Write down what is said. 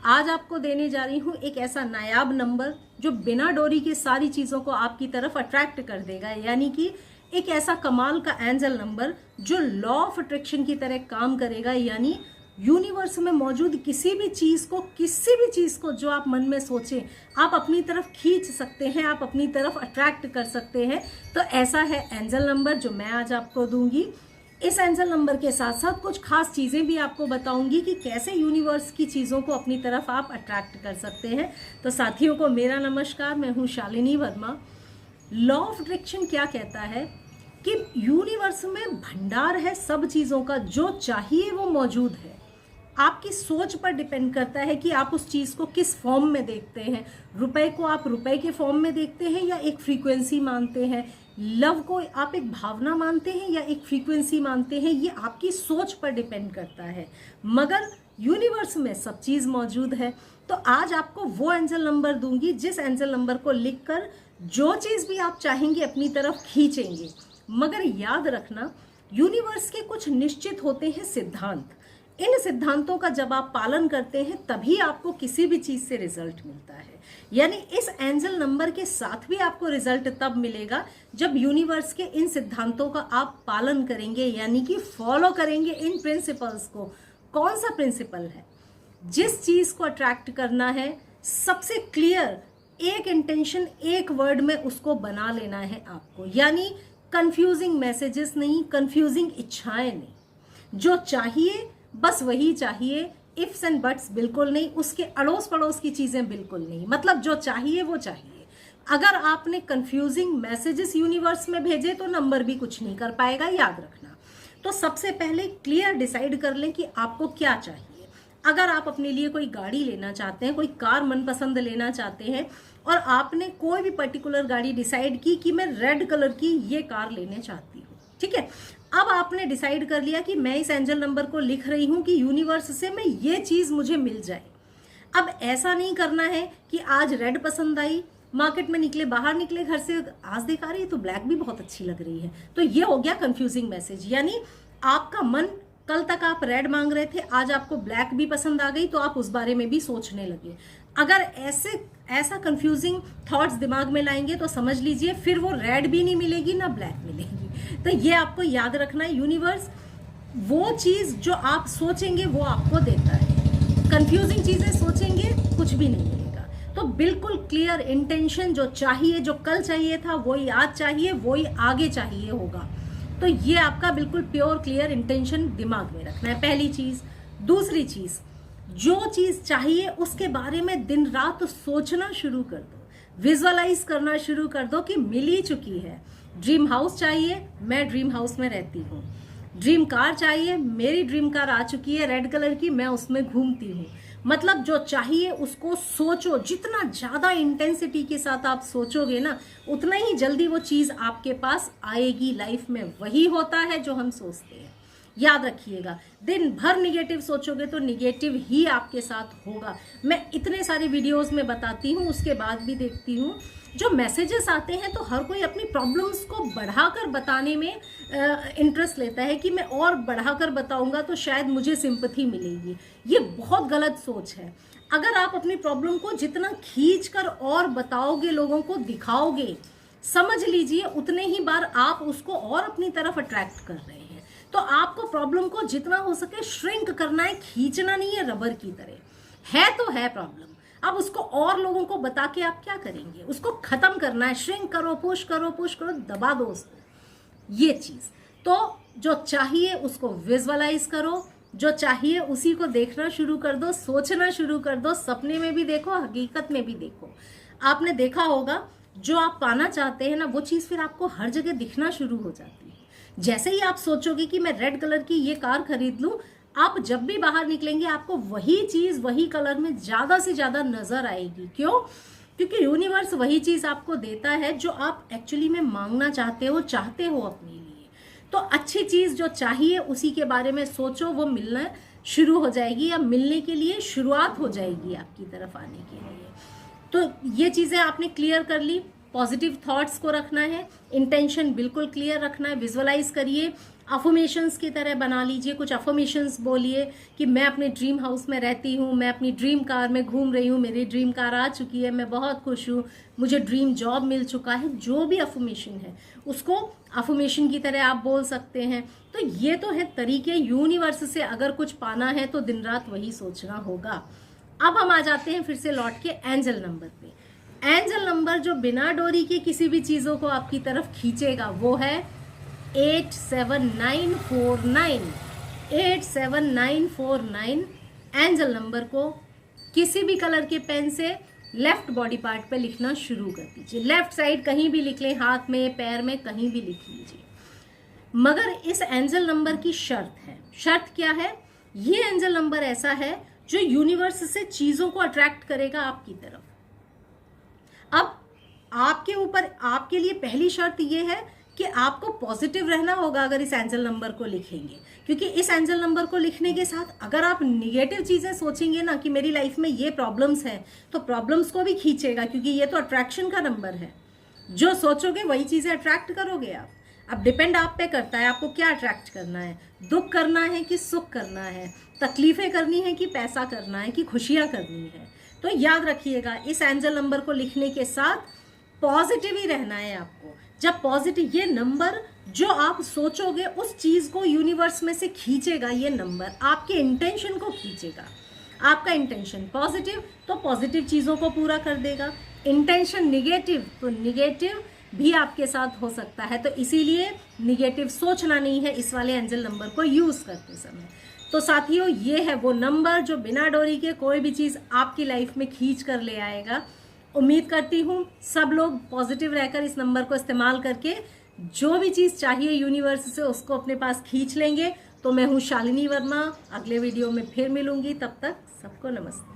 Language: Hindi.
आज आपको देने जा रही हूँ एक ऐसा नायाब नंबर जो बिना डोरी के सारी चीज़ों को आपकी तरफ अट्रैक्ट कर देगा, यानी कि एक ऐसा कमाल का एंजल नंबर जो लॉ ऑफ अट्रैक्शन की तरह काम करेगा। यानी यूनिवर्स में मौजूद किसी भी चीज़ को जो आप मन में सोचें आप अपनी तरफ खींच सकते हैं, आप अपनी तरफ अट्रैक्ट कर सकते हैं। तो ऐसा है एंजल नंबर जो मैं आज आपको दूंगी। इस एंजल नंबर के साथ साथ कुछ खास चीज़ें भी आपको बताऊंगी कि कैसे यूनिवर्स की चीज़ों को अपनी तरफ आप अट्रैक्ट कर सकते हैं। तो साथियों को मेरा नमस्कार, मैं हूं Shalini Verma. Law of attraction क्या कहता है कि यूनिवर्स में भंडार है सब चीज़ों का, जो चाहिए वो मौजूद है। आपकी सोच पर डिपेंड करता है कि आप उस चीज़ को किस फॉर्म में देखते हैं। रुपए को आप रुपए के फॉर्म में देखते हैं या एक फ्रीक्वेंसी मानते हैं। लव को आप एक भावना मानते हैं या एक फ्रीक्वेंसी मानते हैं। ये आपकी सोच पर डिपेंड करता है, मगर यूनिवर्स में सब चीज़ मौजूद है। तो आज आपको वो एंजल नंबर दूंगी जिस एंजल नंबर को लिखकर जो चीज़ भी आप चाहेंगे अपनी तरफ खींचेंगे। मगर याद रखना, यूनिवर्स के कुछ निश्चित होते हैं सिद्धांत। इन सिद्धांतों का जब आप पालन करते हैं तभी आपको किसी भी चीज से रिजल्ट मिलता है। यानी इस एंजल नंबर के साथ भी आपको रिजल्ट तब मिलेगा जब यूनिवर्स के इन सिद्धांतों का आप पालन करेंगे, यानी कि फॉलो करेंगे इन प्रिंसिपल्स को। कौन सा प्रिंसिपल है? जिस चीज को अट्रैक्ट करना है सबसे क्लियर एक इंटेंशन, एक वर्ड में उसको बना लेना है आपको। यानी कंफ्यूजिंग मैसेजेस नहीं, कंफ्यूजिंग इच्छाएं नहीं। जो चाहिए बस वही चाहिए, इफ्स एंड बट्स बिल्कुल नहीं, उसके अड़ोस पड़ोस की चीजें बिल्कुल नहीं। मतलब जो चाहिए वो चाहिए। अगर आपने कंफ्यूजिंग मैसेजेस यूनिवर्स में भेजे तो नंबर भी कुछ नहीं कर पाएगा, याद रखना। तो सबसे पहले क्लियर डिसाइड कर लें कि आपको क्या चाहिए। अगर आप अपने लिए कोई गाड़ी लेना चाहते हैं, कोई कार मनपसंद लेना चाहते हैं और आपने कोई भी पर्टिकुलर गाड़ी डिसाइड की कि मैं रेड कलर की ये कार लेने चाहती हूँ, ठीक है। अब आपने डिसाइड कर लिया कि मैं इस एंजल नंबर को लिख रही हूं कि यूनिवर्स से मैं ये चीज मुझे मिल जाए। अब ऐसा नहीं करना है कि आज रेड पसंद आई, मार्केट में निकले, बाहर निकले घर से, आज देखा रही तो ब्लैक भी बहुत अच्छी लग रही है। तो ये हो गया कंफ्यूजिंग मैसेज। यानी आपका मन, कल तक आप रेड मांग रहे थे, आज आपको ब्लैक भी पसंद आ गई तो आप उस बारे में भी सोचने लगे। अगर ऐसा कंफ्यूजिंग थॉट्स दिमाग में लाएंगे तो समझ लीजिए फिर वो रेड भी नहीं मिलेगी ना ब्लैक मिलेगी। तो ये आपको याद रखना है, यूनिवर्स वो चीज जो आप सोचेंगे वो आपको देता है। कंफ्यूजिंग चीजें सोचेंगे कुछ भी नहीं मिलेगा। तो बिल्कुल क्लियर इंटेंशन, जो चाहिए, जो कल चाहिए था वही आज चाहिए, वही आगे चाहिए होगा। तो ये आपका बिल्कुल प्योर क्लियर इंटेंशन दिमाग में रखना है, पहली चीज। दूसरी चीज, जो चीज चाहिए उसके बारे में दिन रात सोचना शुरू कर दो, विजुअलाइज करना शुरू कर दो कि मिल ही चुकी है। ड्रीम हाउस चाहिए, मैं ड्रीम हाउस में रहती हूँ। ड्रीम कार चाहिए, मेरी ड्रीम कार आ चुकी है रेड कलर की, मैं उसमें घूमती हूँ। मतलब जो चाहिए उसको सोचो। जितना ज्यादा इंटेंसिटी के साथ आप सोचोगे ना, उतना ही जल्दी वो चीज आपके पास आएगी। लाइफ में वही होता है जो हम सोचते हैं, याद रखिएगा। दिन भर निगेटिव सोचोगे तो निगेटिव ही आपके साथ होगा। मैं इतने सारे वीडियोस में बताती हूँ, उसके बाद भी देखती हूँ जो मैसेजेस आते हैं तो हर कोई अपनी प्रॉब्लम्स को बढ़ाकर बताने में इंटरेस्ट लेता है कि मैं और बढ़ाकर बताऊंगा तो शायद मुझे सिंपैथी मिलेगी। ये बहुत गलत सोच है। अगर आप अपनी प्रॉब्लम को जितना खींचकर और बताओगे, लोगों को दिखाओगे, समझ लीजिए उतने ही बार आप उसको और अपनी तरफ अट्रैक्ट कर रहे हैं। तो आपको प्रॉब्लम को जितना हो सके श्रिंक करना है, खींचना नहीं है रबर की तरह। है तो है प्रॉब्लम, अब उसको और लोगों को बता के आप क्या करेंगे? उसको खत्म करना है। श्रिंक करो, पुश करो, पुश करो, दबा दो उसको। ये चीज तो जो चाहिए उसको विजुअलाइज करो, जो चाहिए उसी को देखना शुरू कर दो, सोचना शुरू कर दो। सपने में भी देखो, हकीकत में भी देखो। आपने देखा होगा जो आप पाना चाहते हैं ना, वो चीज फिर आपको हर जगह दिखना शुरू हो जाती है। जैसे ही आप सोचोगे कि मैं रेड कलर की ये कार खरीद लूं, आप जब भी बाहर निकलेंगे आपको वही चीज वही कलर में ज्यादा से ज्यादा नजर आएगी। क्यों? क्योंकि यूनिवर्स वही चीज आपको देता है जो आप एक्चुअली में मांगना चाहते हो अपने लिए। तो अच्छी चीज जो चाहिए उसी के बारे में सोचो, वो मिलना शुरू हो जाएगी या मिलने के लिए शुरुआत हो जाएगी आपकी तरफ आने के लिए। तो ये चीजें आपने क्लियर कर ली। पॉजिटिव थॉट्स को रखना है, इंटेंशन बिल्कुल क्लियर रखना है, विजुअलाइज करिए। अफर्मेशंस की तरह बना लीजिए। कुछ अफर्मेशंस बोलिए कि मैं अपने ड्रीम हाउस में रहती हूँ, मैं अपनी ड्रीम कार में घूम रही हूँ, मेरी ड्रीम कार आ चुकी है, मैं बहुत खुश हूँ, मुझे ड्रीम जॉब मिल चुका है। जो भी अफर्मेशन है उसको अफर्मेशन की तरह आप बोल सकते हैं। तो ये तो है तरीके। यूनिवर्स से अगर कुछ पाना है तो दिन रात वही सोचना होगा। अब हम आ जाते हैं फिर से लौट के एंजल नंबर पे। एंजल नंबर जो बिना डोरी के किसी भी चीज़ों को आपकी तरफ खींचेगा वो है 87949। 87949 एंजल नंबर को किसी भी कलर के पेन से लेफ्ट बॉडी पार्ट पे लिखना शुरू कर दीजिए। लेफ्ट साइड कहीं भी लिख लें, हाथ में, पैर में, कहीं भी लिख लीजिए। मगर इस एंजल नंबर की शर्त है। शर्त क्या है? ये एंजल नंबर ऐसा है जो यूनिवर्स से चीजों को अट्रैक्ट करेगा आपकी तरफ। अब आपके ऊपर, आपके लिए पहली शर्त ये है कि आपको पॉजिटिव रहना होगा अगर इस एंजल नंबर को लिखेंगे, क्योंकि इस एंजल नंबर को लिखने के साथ अगर आप निगेटिव चीजें सोचेंगे ना कि मेरी लाइफ में ये प्रॉब्लम्स हैं, तो प्रॉब्लम्स को भी खींचेगा, क्योंकि ये तो अट्रैक्शन का नंबर है। जो सोचोगे वही चीजें अट्रैक्ट करोगे आप। अब डिपेंड आप पे करता है आपको क्या अट्रैक्ट करना है, दुख करना है कि सुख करना है, तकलीफें करनी है कि पैसा करना है कि खुशियां करनी है। तो याद रखिएगा, इस एंजल नंबर को लिखने के साथ पॉजिटिव ही रहना है आपको। जब पॉजिटिव, ये नंबर जो आप सोचोगे उस चीज को यूनिवर्स में से खींचेगा। ये नंबर आपके इंटेंशन को खींचेगा। आपका इंटेंशन पॉजिटिव तो पॉजिटिव चीजों को पूरा कर देगा। इंटेंशन निगेटिव तो निगेटिव भी आपके साथ हो सकता है। तो इसीलिए निगेटिव सोचना नहीं है इस वाले एंजल नंबर को यूज करते समय। तो साथियों, ये है वो नंबर जो बिना डोरी के कोई भी चीज आपकी लाइफ में खींच कर ले आएगा। उम्मीद करती हूँ सब लोग पॉजिटिव रहकर इस नंबर को इस्तेमाल करके जो भी चीज चाहिए यूनिवर्स से उसको अपने पास खींच लेंगे। तो मैं हूँ शालिनी वर्मा, अगले वीडियो में फिर मिलूंगी। तब तक सबको नमस्ते।